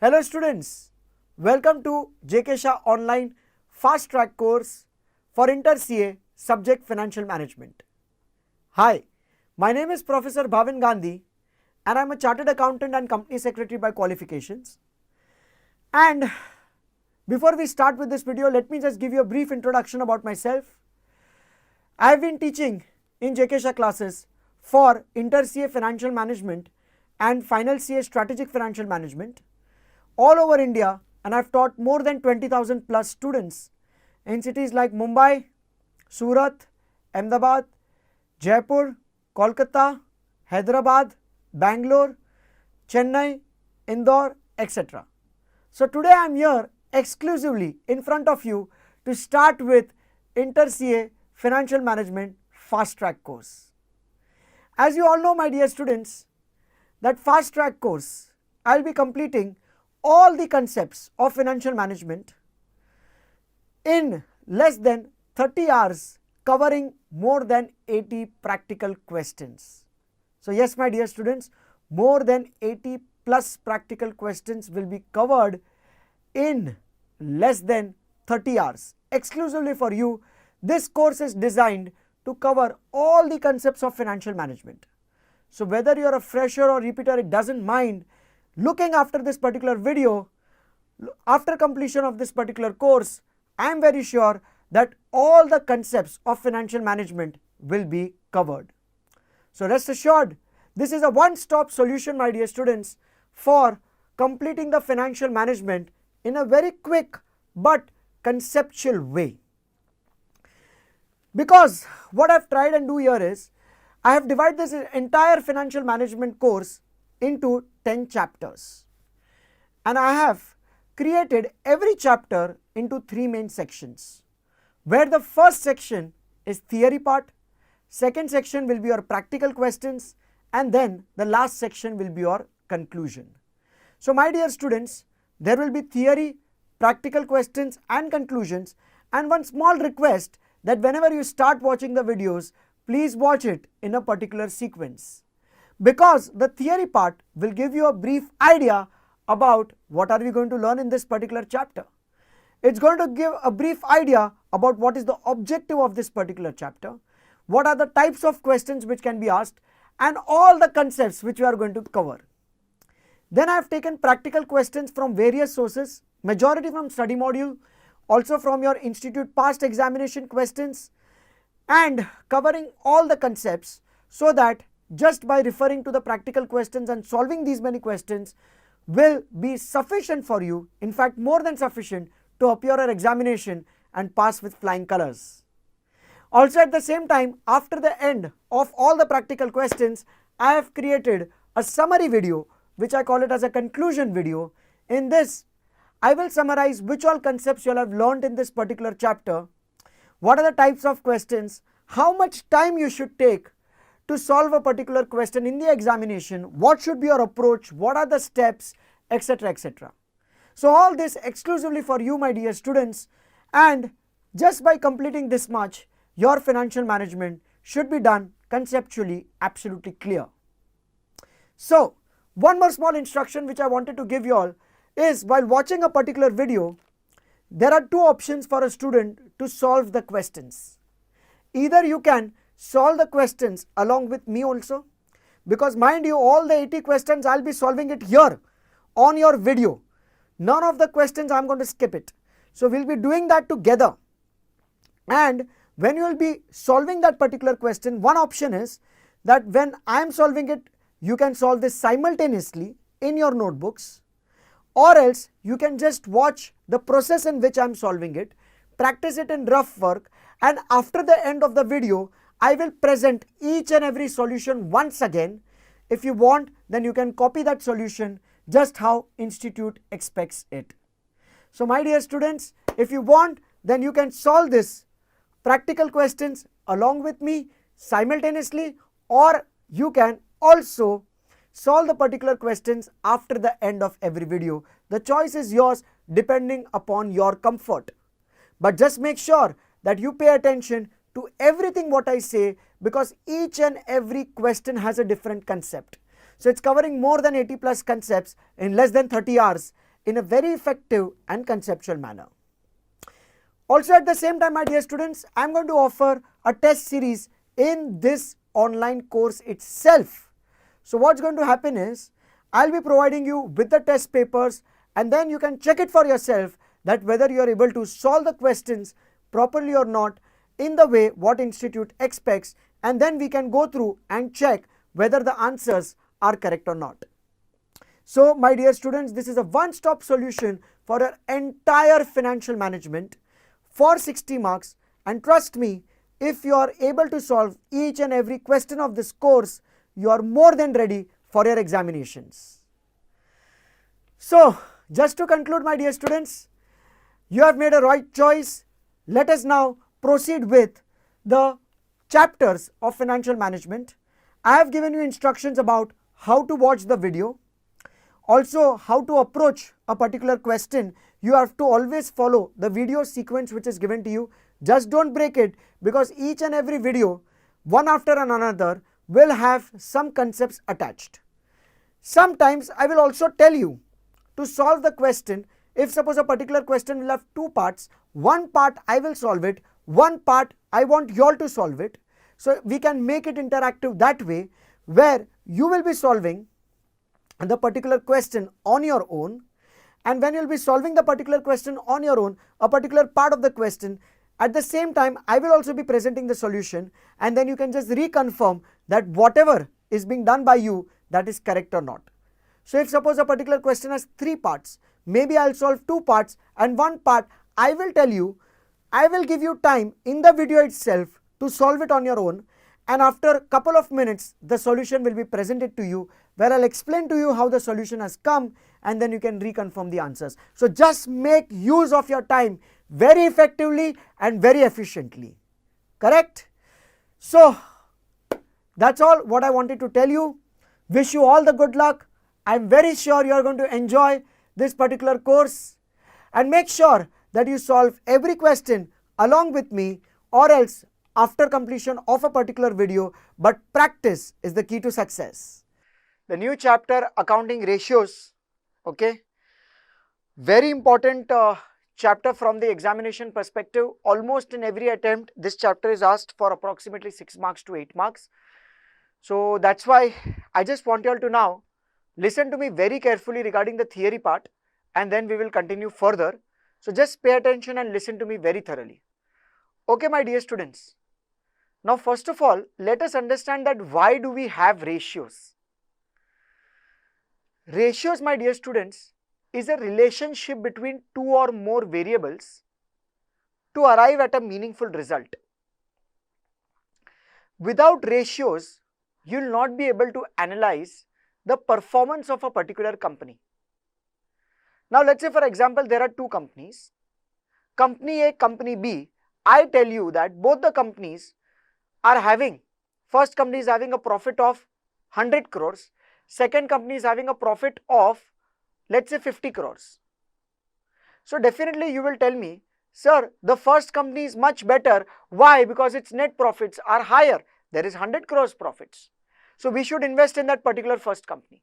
Hello students, welcome to JK Shah online fast track course for Inter CA subject financial management. Hi, my name is Professor Bhavin Gandhi and I am a chartered accountant and company secretary by qualifications. And before we start with this video, let me just give you a brief introduction about myself. I have been teaching in JK Shah classes for Inter CA financial management and final CA strategic financial management all over India, and I have taught more than 20,000 plus students in cities like Mumbai, Surat, Ahmedabad, Jaipur, Kolkata, Hyderabad, Bangalore, Chennai, Indore, etc. So today I am here exclusively in front of you to start with Inter CA financial management fast track course. As you all know, my dear students, that fast track course I will be completing all the concepts of financial management in less than 30 hours, covering more than 80 practical questions. So yes, my dear students, more than 80 plus practical questions will be covered in less than 30 hours. Exclusively for you, this course is designed to cover all the concepts of financial management. So whether you are a fresher or repeater, it doesn't mind looking after this particular video. After completion of this particular course, I am very sure that all the concepts of financial management will be covered. So rest assured, this is a one-stop solution, my dear students, for completing the financial management in a very quick but conceptual way. Because what I have tried and do here is, I have divided this entire financial management course into 10 chapters, and I have created every chapter into 3 main sections, where the first section is theory part, second section will be your practical questions, and then the last section will be your conclusion. So my dear students, there will be theory, practical questions and conclusions, and one small request that whenever you start watching the videos, please watch it in a particular sequence, because the theory part will give you a brief idea about what are we going to learn in this particular chapter. It's going to give a brief idea about what is the objective of this particular chapter, what are the types of questions which can be asked, and all the concepts which we are going to cover. Then I have taken practical questions from various sources, majority from study module, also from your institute past examination questions, and covering all the concepts, so that just by referring to the practical questions and solving these many questions will be sufficient for you, in fact more than sufficient, to appear at examination and pass with flying colors. Also at the same time, after the end of all the practical questions, I have created a summary video which I call it as a conclusion video. In this, I will summarize which all concepts you all have learned in this particular chapter, what are the types of questions, how much time you should take to solve a particular question in the examination, what should be your approach, what are the steps, etc., etc. So all this exclusively for you, my dear students, and just by completing this much, your financial management should be done conceptually absolutely clear. So one more small instruction which I wanted to give you all is, while watching a particular video, there are 2 options for a student to solve the questions. Either you can solve the questions along with me also, because mind you, all the 80 questions I will be solving it here on your video. None of the questions I am going to skip it. So we will be doing that together, and when you will be solving that particular question, one option is that when I am solving it, you can solve this simultaneously in your notebooks, or else you can just watch the process in which I am solving it, practice it in rough work, and after the end of the video, I will present each and every solution once again. If you want, then you can copy that solution just how institute expects it. So my dear students, if you want, then you can solve this practical questions along with me simultaneously, or you can also solve the particular questions after the end of every video. The choice is yours depending upon your comfort. But just make sure that you pay attention to everything what I say, because each and every question has a different concept. So it's covering more than 80 plus concepts in less than 30 hours. in a very effective and conceptual manner. Also at the same time, my dear students, I am going to offer a test series in this online course itself. So what's going to happen is, I'll be providing you with the test papers, and then you can check it for yourself that whether you are able to solve the questions properly or not in the way what institute expects, and then we can go through and check whether the answers are correct or not. So my dear students, this is a one-stop solution for your entire financial management for 60 marks, and trust me, if you are able to solve each and every question of this course, you are more than ready for your examinations. So just to conclude, my dear students, you have made a right choice. Let us now proceed with the chapters of financial management. I have given you instructions about how to watch the video. Also, how to approach a particular question. You have to always follow the video sequence which is given to you. Just don't break it, because each and every video, one after another, will have some concepts attached. Sometimes I will also tell you to solve the question. If suppose a particular question will have two parts, one part I will solve it, one part I want you all to solve it. So we can make it interactive that way, where you will be solving the particular question on your own, and when you will be solving the particular question on your own, a particular part of the question, at the same time I will also be presenting the solution, and then you can just reconfirm that whatever is being done by you, that is correct or not. So if suppose a particular question has three parts, maybe I'll solve two parts, and one part I will tell you, I will give you time in the video itself to solve it on your own, and after a couple of minutes the solution will be presented to you, where I'll explain to you how the solution has come, and then you can reconfirm the answers. So just make use of your time very effectively and very efficiently. Correct? So that's all what I wanted to tell you. Wish you all the good luck. I'm very sure you are going to enjoy this particular course, and make sure that you solve every question along with me, or else after completion of a particular video, but practice is the key to success. The new chapter, accounting ratios, okay, very important chapter from the examination perspective. Almost in every attempt this chapter is asked for approximately 6 marks to 8 marks. So that's why I just want you all to now listen to me very carefully regarding the theory part, and then we will continue further. So just pay attention and listen to me very thoroughly. Okay, my dear students. Now first of all, let us understand that why do we have ratios. Ratios, my dear students, is a relationship between two or more variables to arrive at a meaningful result. Without ratios, you will not be able to analyze the performance of a particular company. Now let's say for example there are two companies, company A, company B. I tell you that both the companies are having, first company is having a profit of 100 crores, second company is having a profit of, let's say, 50 crores. So definitely you will tell me, sir, the first company is much better. Why? Because its net profits are higher. There is 100 crores profits. So we should invest in that particular first company.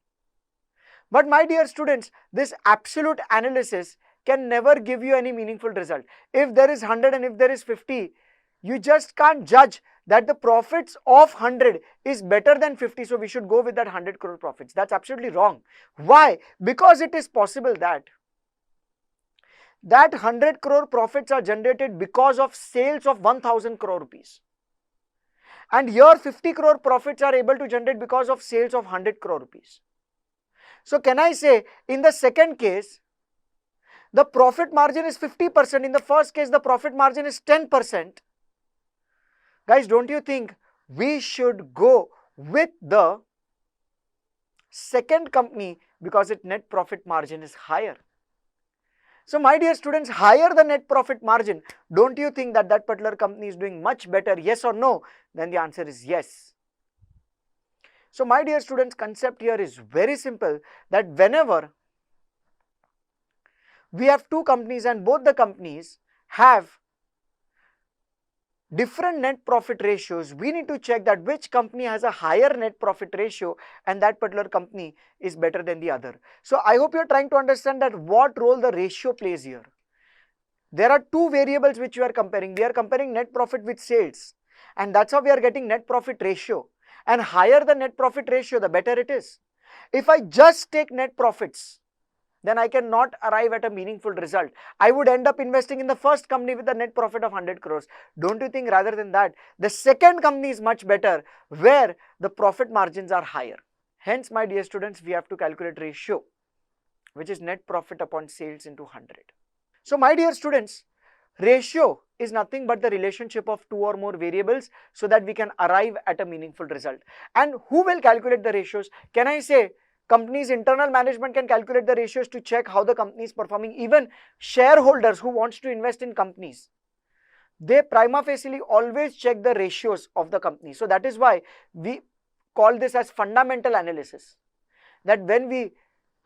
But my dear students, this absolute analysis can never give you any meaningful result. If there is 100 and if there is 50, you just can't judge that the profits of 100 is better than 50, so we should go with that 100 crore profits. That's absolutely wrong. Why? Because it is possible that 100 crore profits are generated because of sales of 1000 crore rupees. And your 50 crore profits are able to generate because of sales of 100 crore rupees. So can I say in the second case, the profit margin is 50%. In the first case, the profit margin is 10%. Guys, don't you think we should go with the second company because its net profit margin is higher? So my dear students, higher the net profit margin, don't you think that that particular company is doing much better, yes or no? Then the answer is yes. So my dear students, concept here is very simple, that whenever we have two companies and both the companies have different net profit ratios, we need to check that which company has a higher net profit ratio and that particular company is better than the other. So I hope you're trying to understand that what role the ratio plays here. There are two variables which you are comparing. We are comparing net profit with sales, and that's how we are getting net profit ratio. And higher the net profit ratio, the better it is. If I just take net profits, then I cannot arrive at a meaningful result. I would end up investing in the first company with a net profit of 100 crores. Don't you think rather than that, the second company is much better where the profit margins are higher? Hence, my dear students, we have to calculate ratio, which is net profit upon sales into 100. So, my dear students, ratio is nothing but the relationship of two or more variables so that we can arrive at a meaningful result. And who will calculate the ratios? Can I say company's internal management can calculate the ratios to check how the company is performing? Even shareholders who wants to invest in companies, they prima facie always check the ratios of the company. So that is why we call this as fundamental analysis. That when we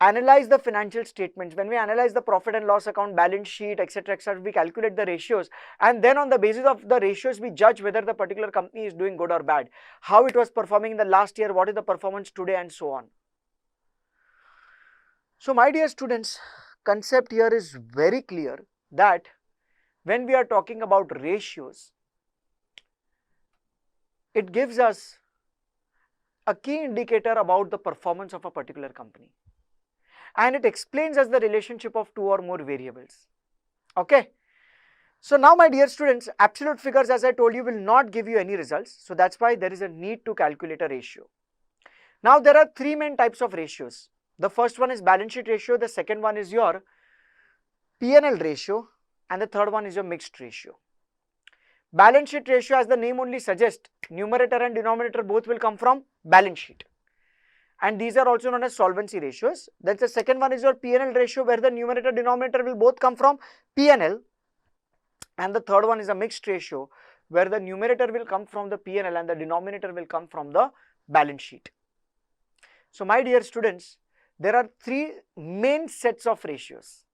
analyze the financial statements, when we analyze the profit and loss account, balance sheet, etc., we calculate the ratios, and then on the basis of the ratios we judge whether the particular company is doing good or bad, how it was performing in the last year, what is the performance today, and so on. So my dear students, concept here is very clear that when we are talking about ratios, it gives us a key indicator about the performance of a particular company. And it explains us the relationship of two or more variables. Okay. So now my dear students, absolute figures, as I told you, will not give you any results. So that's why there is a need to calculate a ratio. Now there are three main types of ratios. The first one is balance sheet ratio, the second one is your P&L ratio, and the third one is your mixed ratio. Balance sheet ratio, as the name only suggests, numerator and denominator both will come from balance sheet. And these are also known as solvency ratios. Then the second one is your P&L ratio, where the numerator denominator will both come from P&L. And the third one is a mixed ratio, where the numerator will come from the P&L and the denominator will come from the balance sheet. So my dear students, there are three main sets of ratios: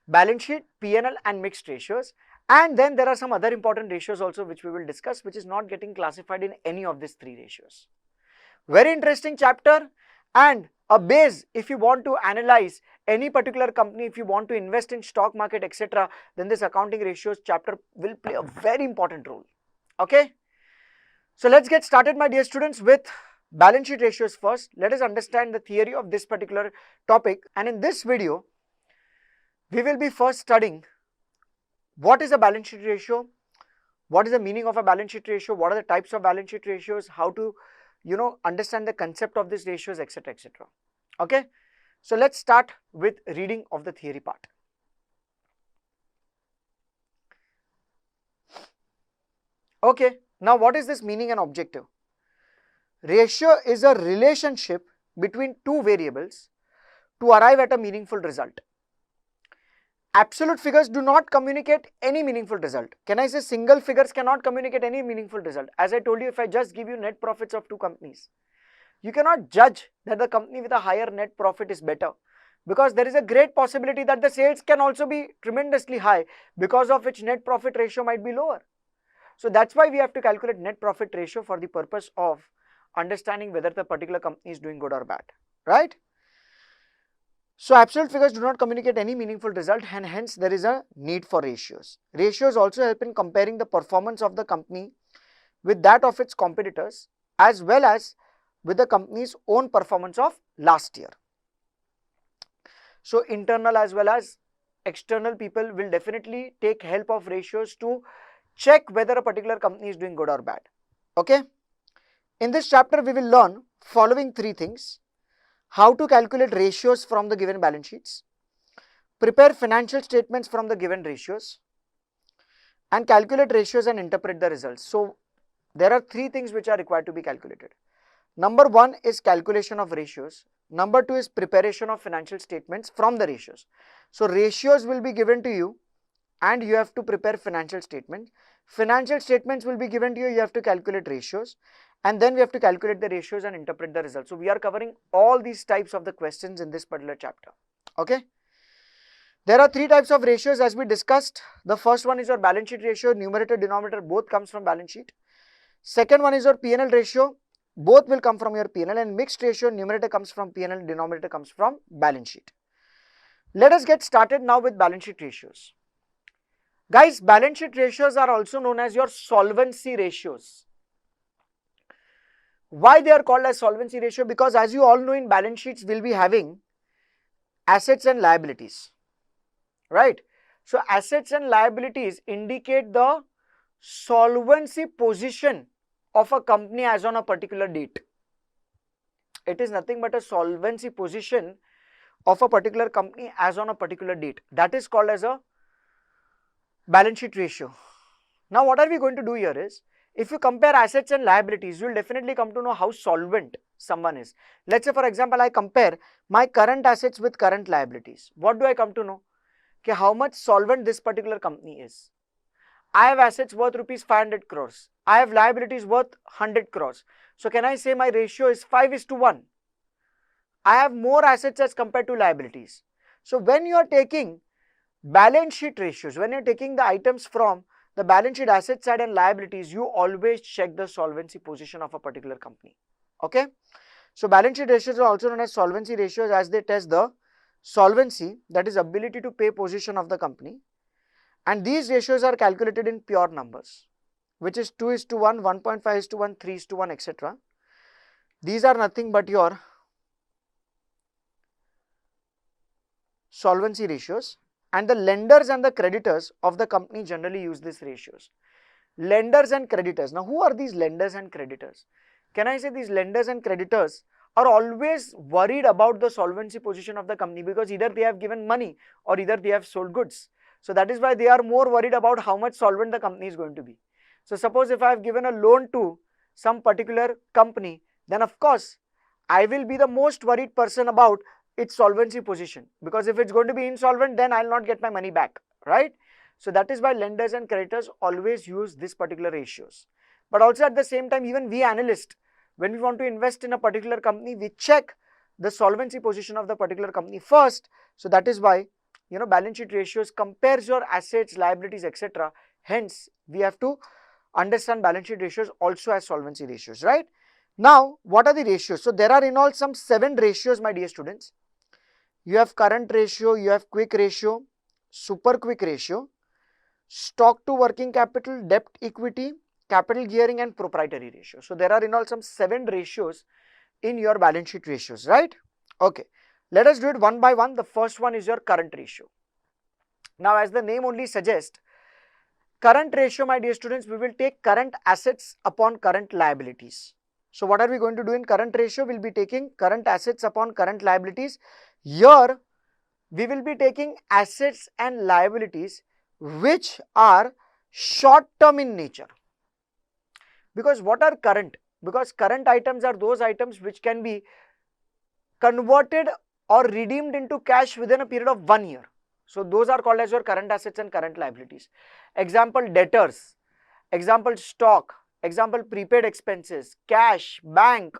balance sheet, P&L and mixed ratios. And then there are some other important ratios also which we will discuss, which is not getting classified in any of these three ratios. Very interesting chapter, and a base if you want to analyze any particular company, if you want to invest in stock market, etc., then this accounting ratios chapter will play a very important role. Okay. So let's get started, my dear students, with balance sheet ratios first. Let us understand the theory of this particular topic, and in this video we will be first studying what is a balance sheet ratio, what is the meaning of a balance sheet ratio, what are the types of balance sheet ratios, how to understand the concept of these ratios, etc., etc. Okay. So let's start with reading of the theory part. Okay. Now what is this meaning and objective? Ratio is a relationship between two variables to arrive at a meaningful result. Absolute figures do not communicate any meaningful result. Can I say single figures cannot communicate any meaningful result? As I told you, if I just give you net profits of two companies, you cannot judge that the company with a higher net profit is better, because there is a great possibility that the sales can also be tremendously high, because of which net profit ratio might be lower. So that's why we have to calculate net profit ratio for the purpose of understanding whether the particular company is doing good or bad, right? So absolute figures do not communicate any meaningful result, and hence there is a need for ratios. Ratios also help in comparing the performance of the company with that of its competitors, as well as with the company's own performance of last year. So internal as well as external people will definitely take help of ratios to check whether a particular company is doing good or bad. Okay. In this chapter, we will learn following three things: how to calculate ratios from the given balance sheets, prepare financial statements from the given ratios, and calculate ratios and interpret the results. So there are three things which are required to be calculated. Number one is calculation of ratios. Number two is preparation of financial statements from the ratios. So ratios will be given to you and you have to prepare financial statements. Financial statements will be given to you, you have to calculate ratios, and then we have to calculate the ratios and interpret the results. So we are covering all these types of the questions in this particular chapter. Okay. There are three types of ratios as we discussed. The first one is your balance sheet ratio, numerator, denominator, both comes from balance sheet. Second one is your P&L ratio, both will come from your P&L, and mixed ratio, numerator comes from P&L, denominator comes from balance sheet. Let us get started now with balance sheet ratios. Guys, balance sheet ratios are also known as your solvency ratios. Why they are called as solvency ratio? Because as you all know, in balance sheets we'll be having assets and liabilities, right? So assets and liabilities indicate the solvency position of a company as on a particular date. It is nothing but a solvency position of a particular company as on a particular date. That is called as a balance sheet ratio. Now what are we going to do here is, if you compare assets and liabilities, you will definitely come to know how solvent someone is. Let's say for example, I compare my current assets with current liabilities. What do I come to know? Okay, how much solvent this particular company is. I have assets worth rupees 500 crores. I have liabilities worth 100 crores. So can I say my ratio is 5:1? I have more assets as compared to liabilities. So when you are taking balance sheet ratios, when you are taking the items from the balance sheet asset side and liabilities, you always check the solvency position of a particular company. Okay. So balance sheet ratios are also known as solvency ratios, as they test the solvency, that is ability to pay position of the company. And these ratios are calculated in pure numbers, which is 2:1, 1.5:1, 3:1, etc. These are nothing but your solvency ratios, and the lenders and the creditors of the company generally use these ratios. Lenders and creditors. Now, who are these lenders and creditors? Can I say these lenders and creditors are always worried about the solvency position of the company, because either they have given money or either they have sold goods. So that is why they are more worried about how much solvent the company is going to be. So suppose if I have given a loan to some particular company, then of course I will be the most worried person about its solvency position, because if it's going to be insolvent, then I'll not get my money back, right? So that is why lenders and creditors always use this particular ratios. But also at the same time, even we analysts, when we want to invest in a particular company, we check the solvency position of the particular company first. So that is why, you know, balance sheet ratios compares your assets, liabilities, etc. Hence, we have to understand balance sheet ratios also as solvency ratios, right? Now, what are the ratios? So there are in all some 7 ratios, my dear students. You have current ratio, you have quick ratio, super quick ratio, stock to working capital, debt equity, capital gearing, and proprietary ratio. So there are in all some 7 ratios in your balance sheet ratios, right? Okay, let us do it one by one. The first one is your current ratio. Now, as the name only suggests, current ratio, my dear students, we will take current assets upon current liabilities. So what are we going to do in current ratio? We'll be taking current assets upon current liabilities. Here, we will be taking assets and liabilities which are short term in nature. Because what are current? Because current items are those items which can be converted or redeemed into cash within a period of 1 year. So those are called as your current assets and current liabilities. Example, debtors, example, stock, example, prepaid expenses, cash, bank.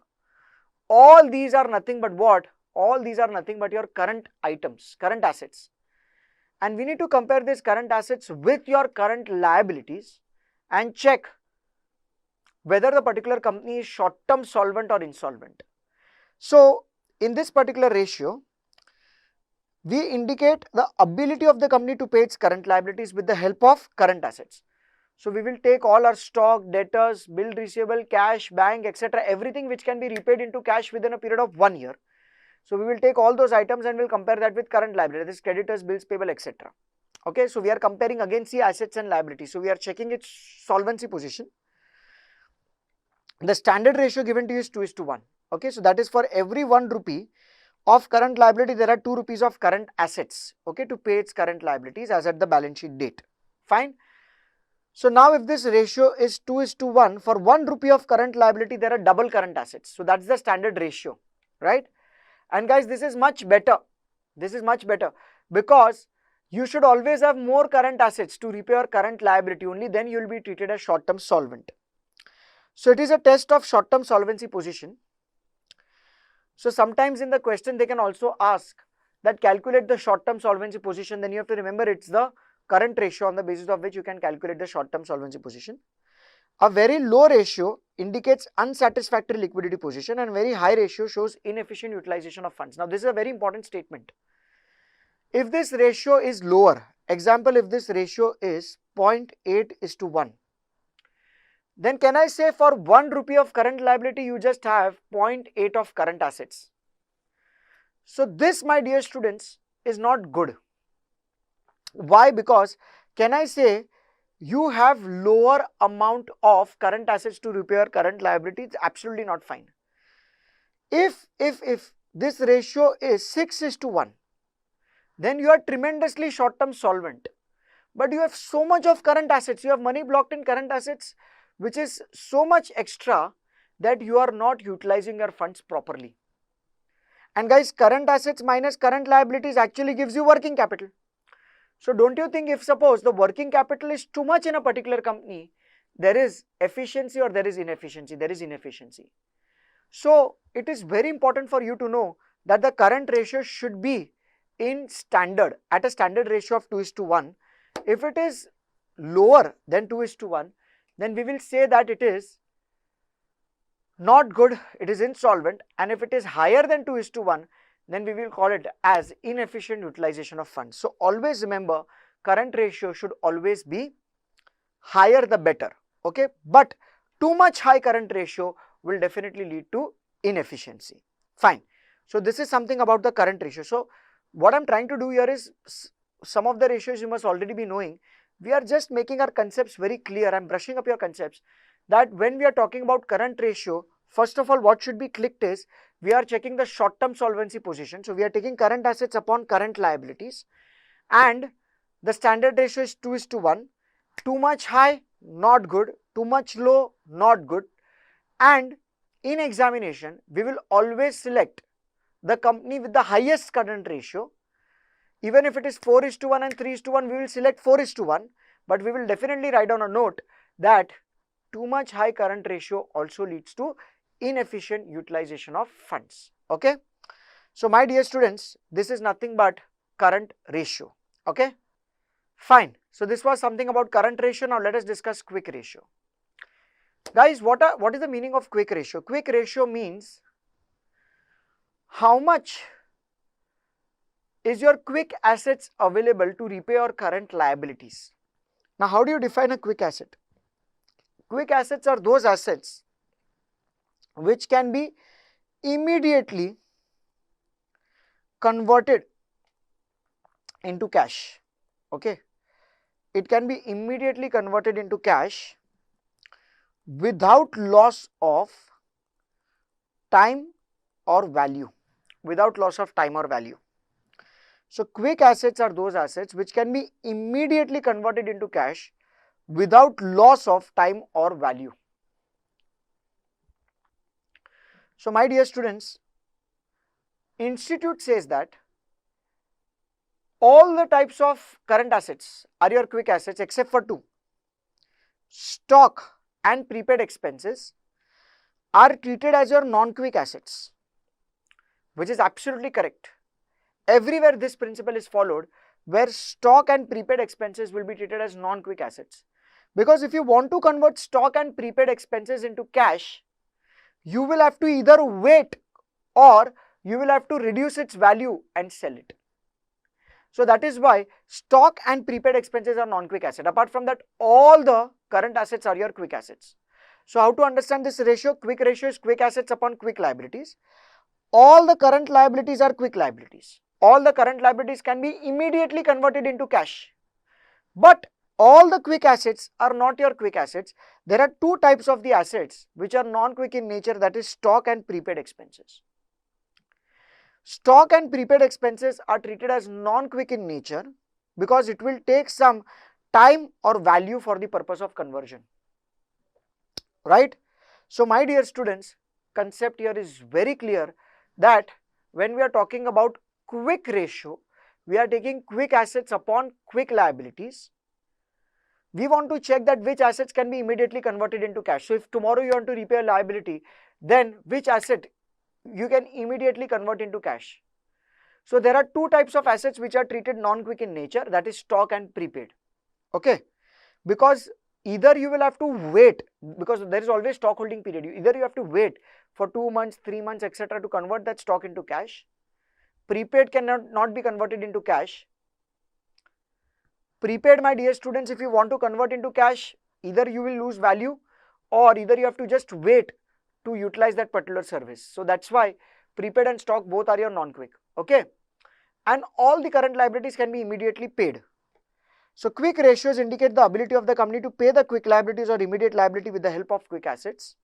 All these are nothing but what? All these are nothing but your current items, current assets. And we need to compare these current assets with your current liabilities and check whether the particular company is short-term solvent or insolvent. So in this particular ratio, we indicate the ability of the company to pay its current liabilities with the help of current assets. So we will take all our stock, debtors, bill receivable, cash, bank, etc. everything which can be repaid into cash within a period of 1 year. So we will take all those items and we'll compare that with current liability, that is creditors, bills payable, etc. Okay, so we are comparing against the assets and liabilities. So we are checking its solvency position. The standard ratio given to you is 2:1. Okay, so that is for every 1 rupee of current liability, there are 2 rupees of current assets, okay, to pay its current liabilities as at the balance sheet date. Fine. So now if this ratio is 2:1, for 1 rupee of current liability, there are double current assets. So that's the standard ratio, right? And guys, this is much better. This is much better because you should always have more current assets to repay your current liability. Only then you will be treated as short-term solvent. So it is a test of short-term solvency position. So sometimes in the question they can also ask that calculate the short-term solvency position, then you have to remember it's the current ratio on the basis of which you can calculate the short-term solvency position. A very low ratio indicates unsatisfactory liquidity position and very high ratio shows inefficient utilization of funds. Now this is a very important statement. If this ratio is lower, example, if this ratio is 0.8:1, then can I say for 1 rupee of current liability you just have 0.8 of current assets? So this, my dear students, is not good. Why? Because can I say you have lower amount of current assets to repair current liabilities? Absolutely not fine. If this ratio is 6:1, then you are tremendously short-term solvent. But you have so much of current assets, you have money blocked in current assets, which is so much extra that you are not utilizing your funds properly. And guys, current assets minus current liabilities actually gives you working capital. So don't you think if suppose the working capital is too much in a particular company, there is efficiency or there is inefficiency? There is inefficiency. So it is very important for you to know that the current ratio should be in standard, at a standard ratio of 2:1. If it is lower than 2:1, then we will say that it is not good, it is insolvent, and if it is higher than 2:1, then we will call it as inefficient utilization of funds. So always remember, current ratio should always be higher the better, okay? But too much high current ratio will definitely lead to inefficiency. Fine. So this is something about the current ratio. So what I'm trying to do here is, some of the ratios you must already be knowing. We are just making our concepts very clear. I'm brushing up your concepts that when we are talking about current ratio, first of all, what should be clicked is, we are checking the short-term solvency position. So we are taking current assets upon current liabilities, and the standard ratio is 2:1. Too much high, not good. Too much low, not good. And in examination, we will always select the company with the highest current ratio. Even if it is 4:1 and 3:1, we will select 4:1. But we will definitely write down a note that too much high current ratio also leads to inefficient utilization of funds. Okay. So my dear students, this is nothing but current ratio. Okay. Fine. So this was something about current ratio. Now let us discuss quick ratio. Guys, what is the meaning of quick ratio? Quick ratio means how much is your quick assets available to repay your current liabilities. Now how do you define a quick asset? Quick assets are those assets which can be immediately converted into cash. Okay, it can be immediately converted into cash without loss of time or value. Without loss of time or value. So quick assets are those assets which can be immediately converted into cash without loss of time or value. So my dear students, institute says that all the types of current assets are your quick assets except for two. Stock and prepaid expenses are treated as your non-quick assets, which is absolutely correct. Everywhere this principle is followed, where stock and prepaid expenses will be treated as non-quick assets. Because if you want to convert stock and prepaid expenses into cash, you will have to either wait or you will have to reduce its value and sell it. So that is why stock and prepaid expenses are non-quick asset. Apart from that, all the current assets are your quick assets. So how to understand this ratio? Quick ratio is quick assets upon quick liabilities. All the current liabilities are quick liabilities. All the current liabilities can be immediately converted into cash. But all the quick assets are not your quick assets. There are two types of the assets which are non-quick in nature, that is stock and prepaid expenses. Stock and prepaid expenses are treated as non-quick in nature because it will take some time or value for the purpose of conversion. Right? So my dear students, concept here is very clear that when we are talking about quick ratio, we are taking quick assets upon quick liabilities. We want to check that which assets can be immediately converted into cash. So if tomorrow you want to repay a liability, then which asset you can immediately convert into cash. So there are two types of assets which are treated non-quick in nature, that is stock and prepaid. Okay, because either you will have to wait, because there is always stock holding period, either you have to wait for 2 months, 3 months, etc. to convert that stock into cash. Prepaid cannot not be converted into cash. Prepaid, my dear students, if you want to convert into cash, either you will lose value or either you have to just wait to utilize that particular service. So that's why prepaid and stock both are your non-quick. Okay, and all the current liabilities can be immediately paid. So quick ratios indicate the ability of the company to pay the quick liabilities or immediate liability with the help of quick assets.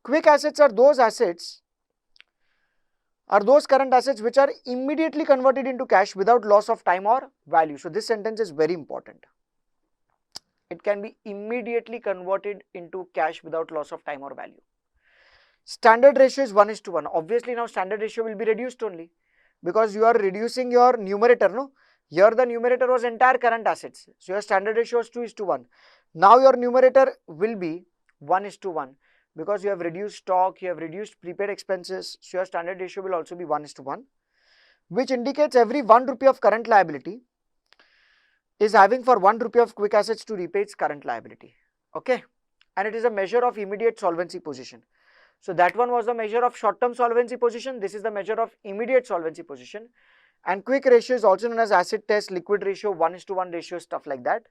Quick assets are those current assets which are immediately converted into cash without loss of time or value. So this sentence is very important. It can be immediately converted into cash without loss of time or value. Standard ratio is 1:1. Obviously now standard ratio will be reduced only because you are reducing your numerator, no? Here the numerator was entire current assets. So your standard ratio was 2:1. Now your numerator will be 1:1 because you have reduced stock, you have reduced prepaid expenses. So your standard ratio will also be 1:1, which indicates every 1 rupee of current liability is having for 1 rupee of quick assets to repay its current liability. Okay, and it is a measure of immediate solvency position. So that one was the measure of short-term solvency position. This is the measure of immediate solvency position. And quick ratio is also known as acid test, liquid ratio, 1:1 ratio, stuff like that.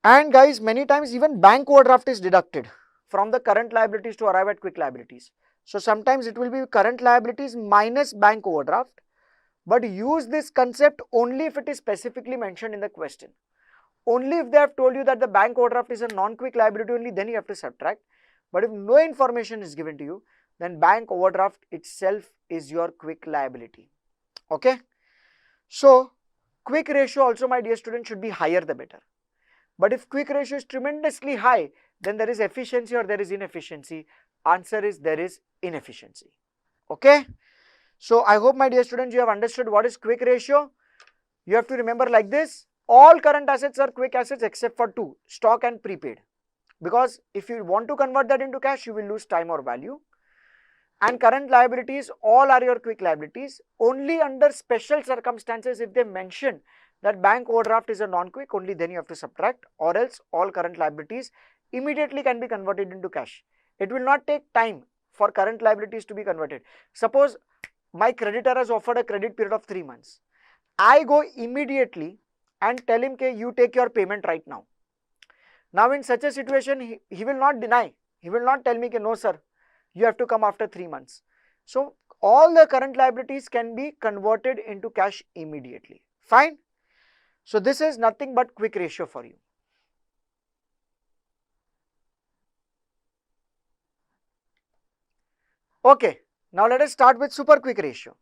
And guys, many times even bank overdraft is deducted from the current liabilities to arrive at quick liabilities. So sometimes it will be current liabilities minus bank overdraft, but use this concept only if it is specifically mentioned in the question. Only if they have told you that the bank overdraft is a non-quick liability only, then you have to subtract. But if no information is given to you, then bank overdraft itself is your quick liability. Okay, so quick ratio also, my dear student, should be higher the better. But if quick ratio is tremendously high, then there is efficiency or there is inefficiency. Answer is there is inefficiency. Okay, so I hope, my dear students, you have understood what is quick ratio. You have to remember like this: all current assets are quick assets except for two, stock and prepaid. Because if you want to convert that into cash, you will lose time or value. And current liabilities, all are your quick liabilities. Only under special circumstances, if they mention that bank overdraft is a non-quick, only then you have to subtract, or else all current liabilities immediately can be converted into cash. It will not take time for current liabilities to be converted. Suppose my creditor has offered a credit period of 3 months. I go immediately and tell him, okay, you take your payment right now. Now in such a situation, he will not deny. He will not tell me, no sir, you have to come after 3 months. So all the current liabilities can be converted into cash immediately. Fine. So this is nothing but quick ratio for you. Okay, now let us start with super quick ratio.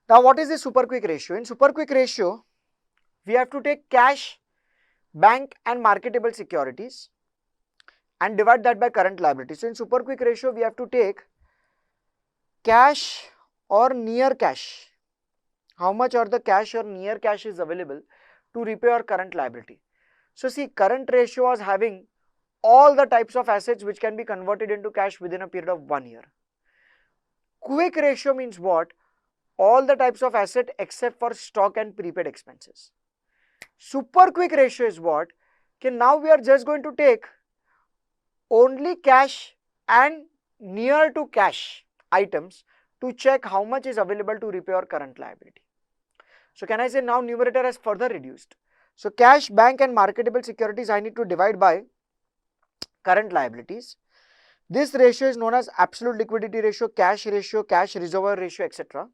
Now what is the super quick ratio? In super quick ratio, we have to take cash, bank and marketable securities and divide that by current liability. So in super quick ratio, we have to take cash or near cash. How much or the cash or near cash is available to repay our current liability. So see, current ratio was having all the types of assets which can be converted into cash within a period of 1 year. Quick ratio means what? All the types of asset except for stock and prepaid expenses. Super quick ratio is what? Okay, now we are just going to take only cash and near to cash items to check how much is available to repay our current liability. So can I say now numerator has further reduced. So cash, bank and marketable securities I need to divide by current liabilities. This ratio is known as absolute liquidity ratio, cash reservoir ratio, etc.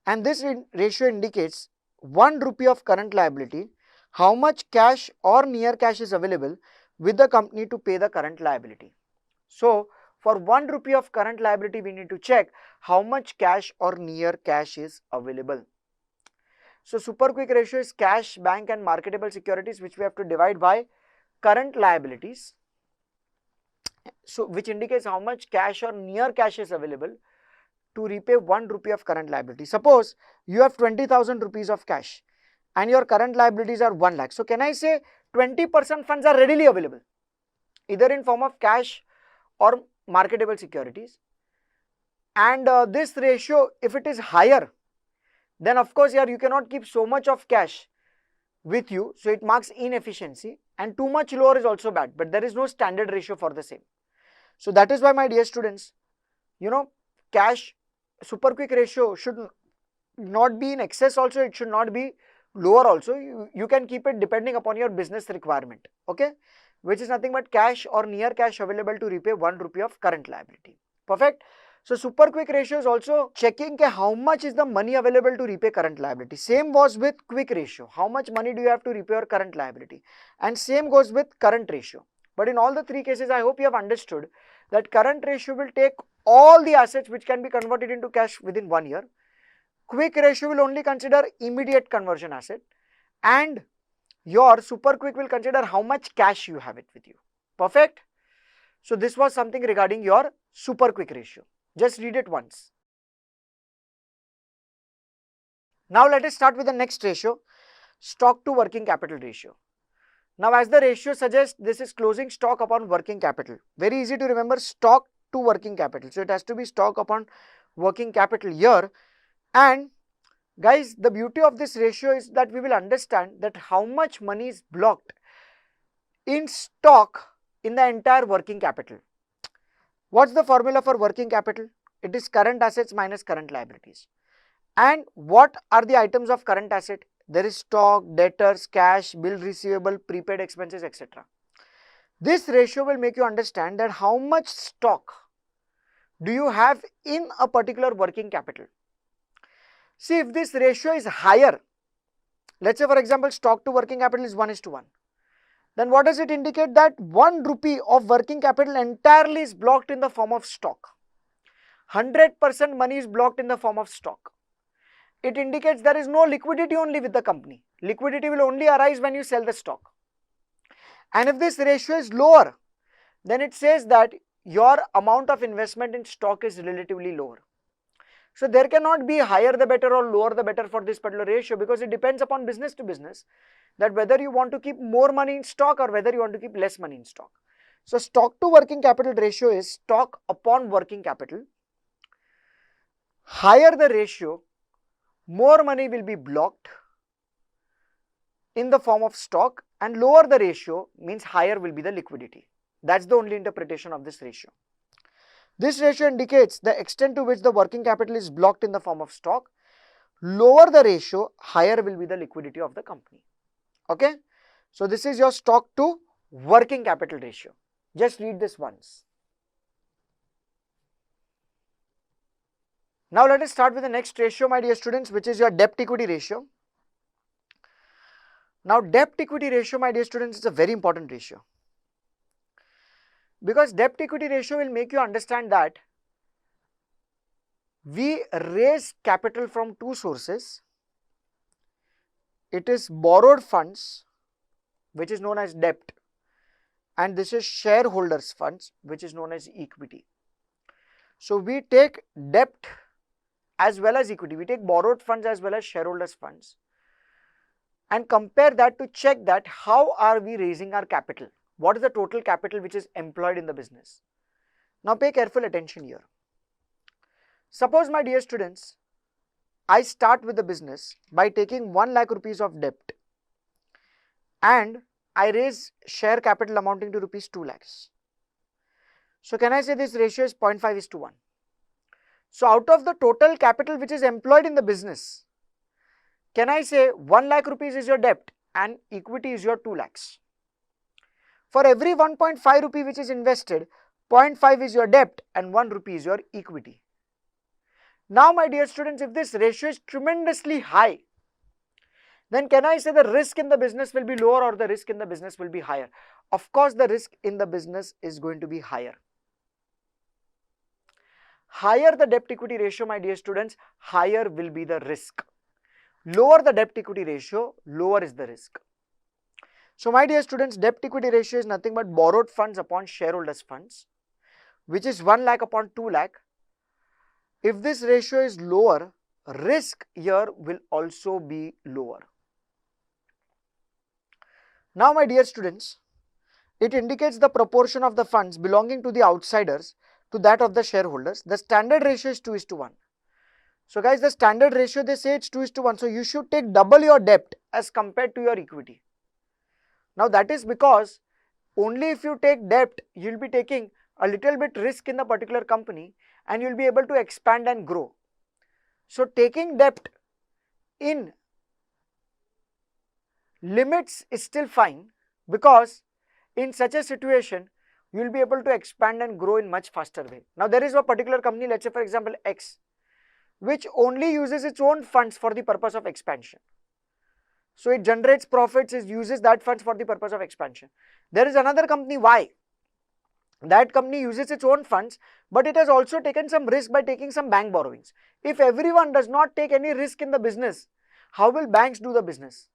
And this ratio indicates 1 rupee of current liability, how much cash or near cash is available with the company to pay the current liability. So for 1 rupee of current liability, we need to check how much cash or near cash is available. So super quick ratio is cash, bank and marketable securities, which we have to divide by current liabilities. So which indicates how much cash or near cash is available to repay 1 rupee of current liability. Suppose you have 20,000 rupees of cash and your current liabilities are 1 lakh. So can I say 20% funds are readily available, either in form of cash or marketable securities, and this ratio, if it is higher, then of course here you cannot keep so much of cash with you, so it marks inefficiency, and too much lower is also bad, but there is no standard ratio for the same. So that is why, my dear students, cash super quick ratio should not be in excess also, it should not be lower also. You can keep it depending upon your business requirement, okay, which is nothing but cash or near cash available to repay 1 rupee of current liability. Perfect. So super quick ratio is also checking how much is the money available to repay current liability. Same was with quick ratio, how much money do you have to repay your current liability, and same goes with current ratio. But in all the three cases, I hope you have understood that current ratio will take all the assets which can be converted into cash within 1 year. Quick ratio will only consider immediate conversion asset, and your super quick will consider how much cash you have it with you. Perfect. So this was something regarding your super quick ratio. Just read it once. Now let us start with the next ratio, stock to working capital ratio. Now as the ratio suggests, this is closing stock upon working capital. Very easy to remember, stock to working capital. So it has to be stock upon working capital here. And guys, the beauty of this ratio is that we will understand that how much money is blocked in stock in the entire working capital. What's the formula for working capital? It is current assets minus current liabilities. And what are the items of current asset? There is stock, debtors, cash, bill receivable, prepaid expenses, etc. This ratio will make you understand that how much stock do you have in a particular working capital. See, if this ratio is higher, let's say for example stock to working capital is 1:1, then what does it indicate? That 1 rupee of working capital entirely is blocked in the form of stock. 100% money is blocked in the form of stock. It indicates there is no liquidity only with the company. Liquidity will only arise when you sell the stock. And if this ratio is lower, then it says that your amount of investment in stock is relatively lower. So there cannot be higher the better or lower the better for this particular ratio, because it depends upon business to business, that whether you want to keep more money in stock or whether you want to keep less money in stock. So stock to working capital ratio is stock upon working capital. Higher the ratio, more money will be blocked in the form of stock, and lower the ratio means higher will be the liquidity. That's the only interpretation of this ratio. This ratio indicates the extent to which the working capital is blocked in the form of stock. Lower the ratio, higher will be the liquidity of the company. Okay. So this is your stock to working capital ratio. Just read this once. Now let us start with the next ratio, my dear students, which is your debt equity ratio. Now debt equity ratio, my dear students, is a very important ratio, because debt equity ratio will make you understand that we raise capital from two sources. It is borrowed funds, which is known as debt, and this is shareholders funds, which is known as equity. So we take debt as well as equity, we take borrowed funds as well as shareholders funds, and compare that to check that how are we raising our capital. What is the total capital which is employed in the business? Now pay careful attention here. Suppose, my dear students, I start with the business by taking 1 lakh rupees of debt, and I raise share capital amounting to rupees 2 lakhs. So can I say this ratio is 0.5:1? So out of the total capital which is employed in the business, can I say 1 lakh rupees is your debt and equity is your 2 lakhs? For every 1.5 rupee which is invested, 0.5 is your debt and 1 rupee is your equity. Now my dear students, if this ratio is tremendously high, then can I say the risk in the business will be lower or the risk in the business will be higher? Of course the risk in the business is going to be higher. Higher the debt equity ratio, my dear students, higher will be the risk. Lower the debt equity ratio, lower is the risk. So my dear students, debt equity ratio is nothing but borrowed funds upon shareholders funds, which is 1 lakh upon 2 lakh. If this ratio is lower, risk here will also be lower. Now my dear students, it indicates the proportion of the funds belonging to the outsiders to that of the shareholders. The standard ratio is 2:1. So guys, the standard ratio, they say it's 2:1. So you should take double your debt as compared to your equity. Now that is because only if you take debt, you'll be taking a little bit risk in the particular company and you'll be able to expand and grow. So taking debt in limits is still fine, because in such a situation, you will be able to expand and grow in much faster way. Now there is a particular company, let's say for example X, which only uses its own funds for the purpose of expansion. So it generates profits, it uses that funds for the purpose of expansion. There is another company Y. That company uses its own funds, but it has also taken some risk by taking some bank borrowings. If everyone does not take any risk in the business, how will banks do the business?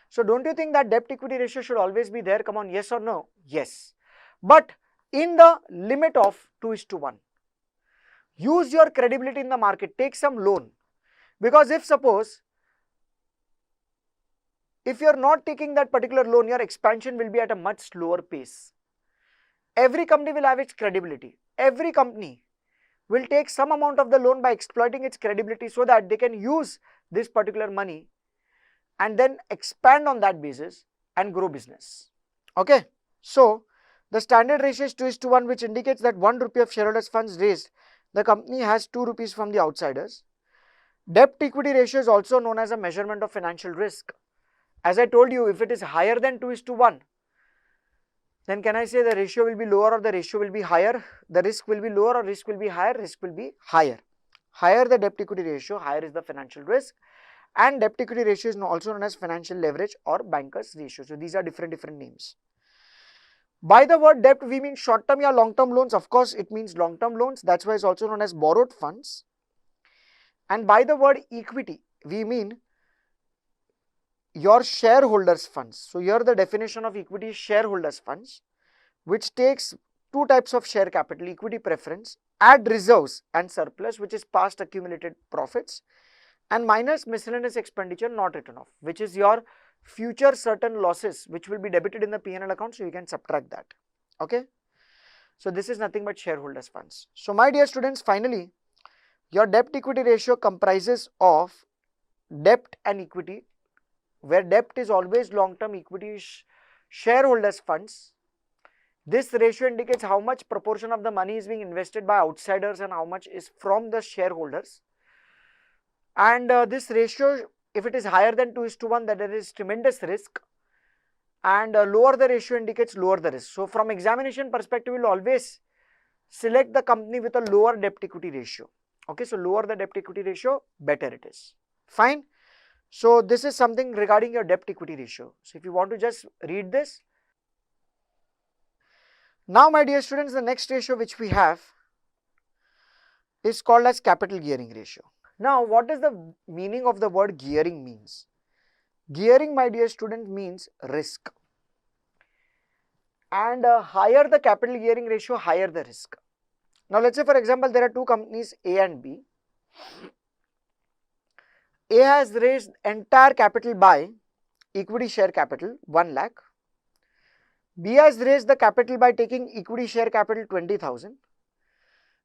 So don't you think that debt equity ratio should always be there? Come on, yes or no? Yes. But in the limit of 2:1. Use your credibility in the market, take some loan. Because if suppose, if you are not taking that particular loan, your expansion will be at a much slower pace. Every company will have its credibility. Every company will take some amount of the loan by exploiting its credibility so that they can use this particular money and then expand on that basis and grow business. Okay. So the standard ratio is 2:1, which indicates that 1 rupee of shareholders' funds raised, the company has 2 rupees from the outsiders. Debt equity ratio is also known as a measurement of financial risk. As I told you, if it is higher than 2:1, then can I say the ratio will be lower or the ratio will be higher? The risk will be lower or risk will be higher? Risk will be higher. Higher the debt equity ratio, higher is the financial risk. And debt equity ratio is also known as financial leverage or banker's ratio. So these are different names. By the word debt, we mean short term or long term loans. Of course, it means long term loans. That's why it's also known as borrowed funds. And by the word equity, we mean your shareholders' funds. So here the definition of equity is shareholders' funds, which takes two types of share capital: equity preference, add reserves and surplus, which is past accumulated profits, and minus miscellaneous expenditure not written off, which is your future certain losses which will be debited in the P&L account, so you can subtract that. Okay. So this is nothing but shareholders' funds. So my dear students, finally, your debt equity ratio comprises of debt and equity, where debt is always long term, equity is shareholders' funds. This ratio indicates how much proportion of the money is being invested by outsiders and how much is from the shareholders. And this ratio, if it is higher than 2:1, that there is tremendous risk, and lower the ratio indicates lower the risk. So from examination perspective, we will always select the company with a lower debt equity ratio. Okay, so lower the debt equity ratio, better it is. Fine. So this is something regarding your debt equity ratio. So if you want to just read this. Now my dear students, the next ratio which we have is called as capital gearing ratio. Now what does the meaning of the word gearing means? Gearing, my dear student, means risk. And higher the capital gearing ratio, higher the risk. Now let's say for example, there are two companies A and B. A has raised entire capital by equity share capital 1 lakh. B has raised the capital by taking equity share capital 20,000,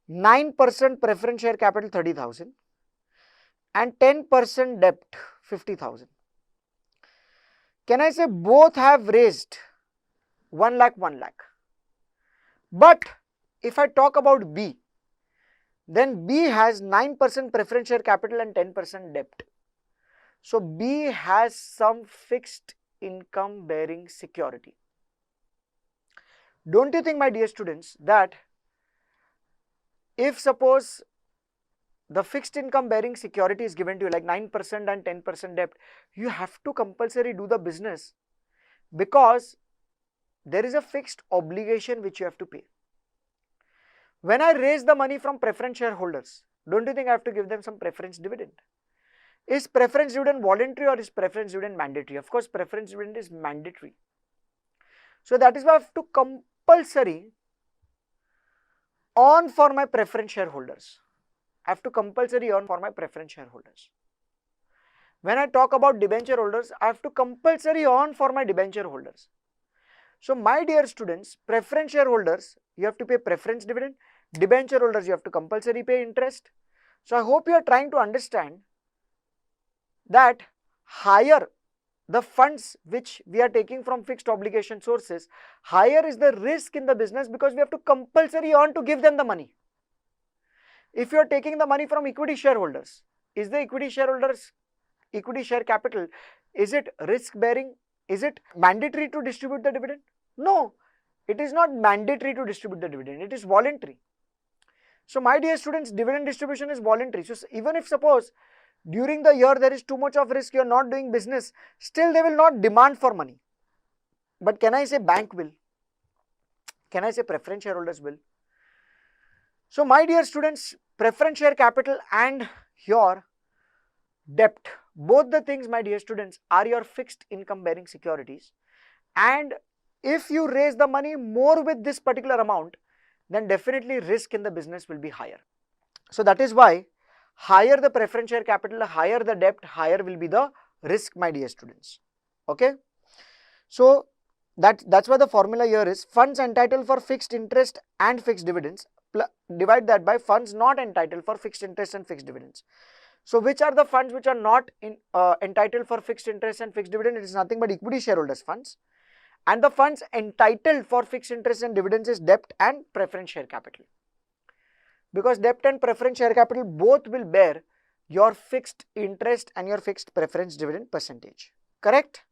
9% preference share capital 30,000 and 10% debt 50,000. Can I say both have raised 1 lakh, 1 lakh? But if I talk about B, then B has 9% preference share capital and 10% debt. So B has some fixed income bearing security. Don't you think, my dear students, that if suppose the fixed income bearing security is given to you like 9% and 10% debt, you have to compulsory do the business, because there is a fixed obligation which you have to pay. When I raise the money from preference shareholders, don't you think I have to give them some preference dividend? Is preference dividend voluntary or is preference dividend mandatory? Of course, preference dividend is mandatory. So that is why I have to compulsory earn for my preference shareholders. I have to compulsory earn for my preference shareholders. When I talk about debenture holders, I have to compulsory earn for my debenture holders. So my dear students, preference shareholders, you have to pay preference dividend. Debenture holders, you have to compulsory pay interest. So I hope you are trying to understand that higher the funds which we are taking from fixed obligation sources, higher is the risk in the business because we have to compulsory on to give them the money. If you are taking the money from equity shareholders, is the equity shareholders, equity share capital, is it risk bearing? Is it mandatory to distribute the dividend? No, it is not mandatory to distribute the dividend, it is voluntary. So my dear students, dividend distribution is voluntary. So even if suppose during the year there is too much of risk, you are not doing business, still they will not demand for money. But can I say bank will? Can I say preference shareholders will? So my dear students, preference share capital and your debt, both the things, my dear students, are your fixed income bearing securities. And if you raise the money more with this particular amount, then definitely risk in the business will be higher. So that is why higher the preference share capital, higher the debt, higher will be the risk, my dear students. Okay. So that's why the formula here is funds entitled for fixed interest and fixed dividends, divide that by funds not entitled for fixed interest and fixed dividends. So which are the funds which are not entitled for fixed interest and fixed dividend? It is nothing but equity shareholders funds. And the funds entitled for fixed interest and dividends is debt and preference share capital. Because debt and preference share capital both will bear your fixed interest and your fixed preference dividend percentage. Correct?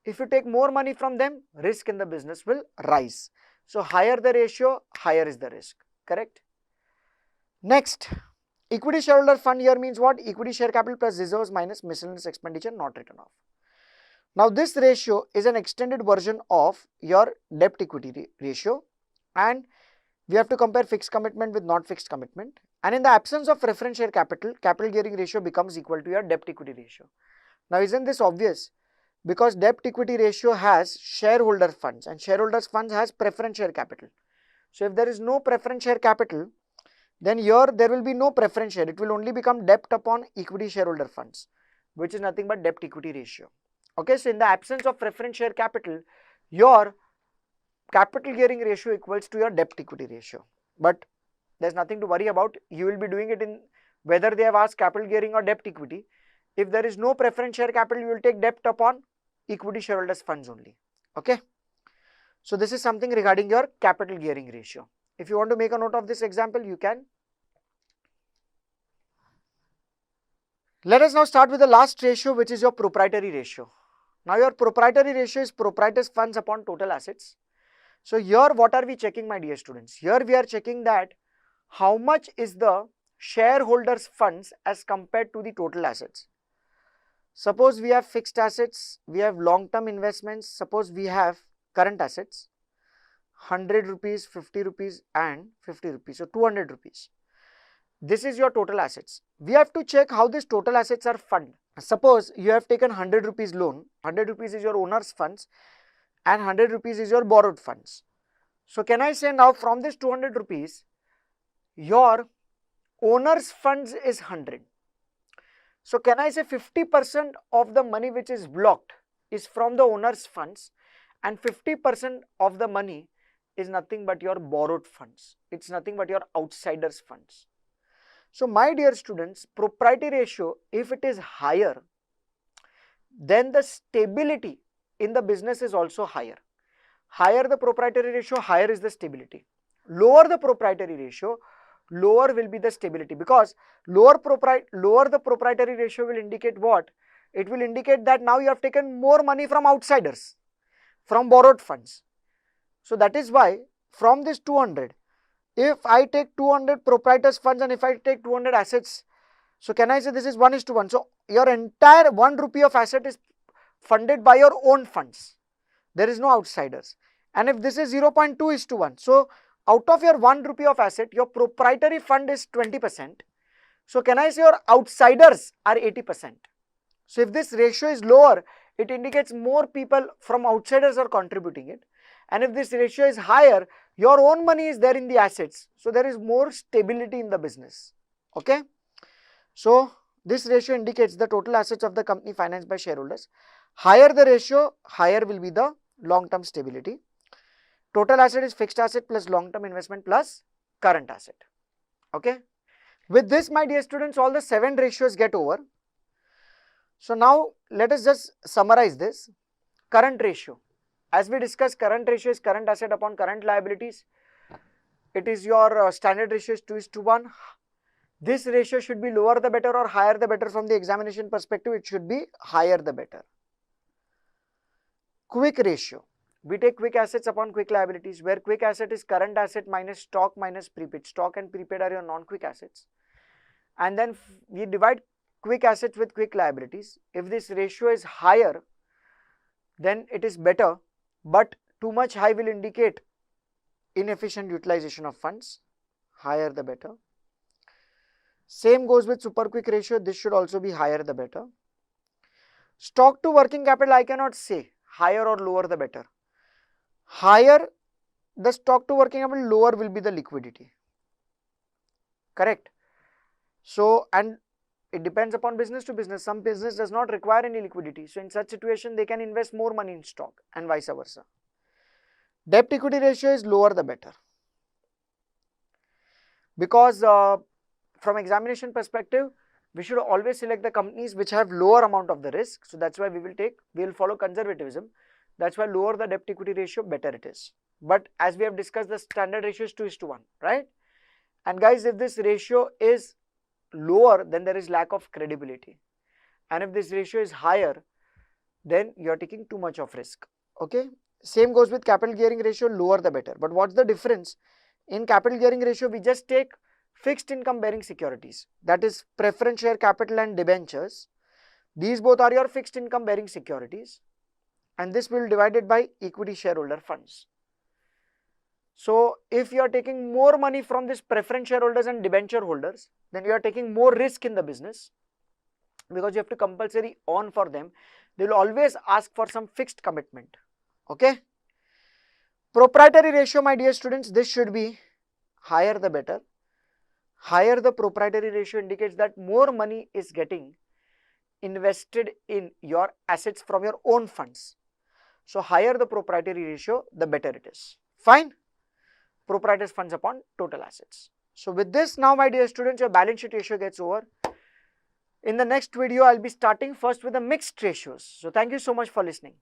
If you take more money from them, risk in the business will rise. So higher the ratio, higher is the risk. Correct? Next, equity shareholder fund here means what? Equity share capital plus reserves minus miscellaneous expenditure not written off. Now this ratio is an extended version of your debt equity ratio, and we have to compare fixed commitment with not fixed commitment. And in the absence of preference share capital, capital gearing ratio becomes equal to your debt equity ratio. Now isn't this obvious? Because debt equity ratio has shareholder funds and shareholders funds has preference share capital. So if there is no preference share capital, then here there will be no preference share. It will only become debt upon equity shareholder funds, which is nothing but debt equity ratio. Okay, so in the absence of preference share capital, your capital gearing ratio equals to your debt equity ratio. But there's nothing to worry about. You will be doing it in whether they have asked capital gearing or debt equity. If there is no preference share capital, you will take debt upon equity shareholders funds only. Okay. So this is something regarding your capital gearing ratio. If you want to make a note of this example, you can. Let us now start with the last ratio, which is your proprietary ratio. Now your proprietary ratio is proprietor's funds upon total assets. So here what are we checking, my dear students? Here we are checking that how much is the shareholders funds as compared to the total assets. Suppose we have fixed assets, we have long-term investments, suppose we have current assets, 100 rupees, 50 rupees and 50 rupees, so 200 rupees. This is your total assets. We have to check how these total assets are funded. Suppose you have taken 100 rupees loan, 100 rupees is your owner's funds and 100 rupees is your borrowed funds. So can I say now from this 200 rupees, your owner's funds is 100. So can I say 50% of the money which is blocked is from the owner's funds and 50% of the money is nothing but your borrowed funds. It's nothing but your outsider's funds. So my dear students, proprietary ratio, if it is higher, then the stability in the business is also higher. Higher the proprietary ratio, higher is the stability. Lower the proprietary ratio, lower will be the stability, because lower the proprietary ratio will indicate what? It will indicate that now you have taken more money from outsiders, from borrowed funds. So that is why from this 200, if I take 200 proprietors funds and if I take 200 assets, so can I say this is 1:1. So your entire 1 rupee of asset is funded by your own funds. There is no outsiders. And if this is 0.2:1, so out of your 1 rupee of asset, your proprietary fund is 20%. So can I say your outsiders are 80%. So if this ratio is lower, it indicates more people from outsiders are contributing it. And if this ratio is higher, your own money is there in the assets. So there is more stability in the business. Okay. So this ratio indicates the total assets of the company financed by shareholders. Higher the ratio, higher will be the long-term stability. Total asset is fixed asset plus long-term investment plus current asset. Okay. With this, my dear students, all the 7 ratios get over. So now let us just summarize this. Current ratio. As we discussed, current ratio is current asset upon current liabilities. It is your standard ratio is 2:1. This ratio should be lower the better or higher the better from the examination perspective. It should be higher the better. Quick ratio. We take quick assets upon quick liabilities, where quick asset is current asset minus stock minus prepaid. Stock and prepaid are your non-quick assets. And then we divide quick assets with quick liabilities. If this ratio is higher, then it is better, but too much high will indicate inefficient utilization of funds. Higher the better. Same goes with super quick ratio. This should also be higher the better. Stock to working capital, I cannot say higher or lower the better. Higher the stock to working capital, lower will be the liquidity. Correct. So, and it depends upon business to business. Some business does not require any liquidity. So, in such situation, they can invest more money in stock and vice versa. Debt equity ratio is lower the better. Because from examination perspective, we should always select the companies which have lower amount of the risk. So, that's why we will follow conservatism. That's why lower the debt equity ratio, better it is. But as we have discussed, the standard ratio is 2:1, right? And guys, if this ratio is lower, then there is lack of credibility. And if this ratio is higher, then you are taking too much of risk. Okay. Same goes with capital gearing ratio, lower the better. But what's the difference? In capital gearing ratio, we just take fixed income bearing securities, that is preference share capital and debentures. These both are your fixed income bearing securities, and this will be divided by equity shareholder funds. So, if you are taking more money from this preference shareholders and debenture holders, then you are taking more risk in the business, because you have to compulsory own for them. They will always ask for some fixed commitment. Okay. Proprietary ratio, my dear students, this should be higher the better. Higher the proprietary ratio indicates that more money is getting invested in your assets from your own funds. So, higher the proprietary ratio, the better it is. Fine. Proprietors funds upon total assets. So, with this, now my dear students, your balance sheet ratio gets over. In the next video, I will be starting first with the mixed ratios. So, thank you so much for listening.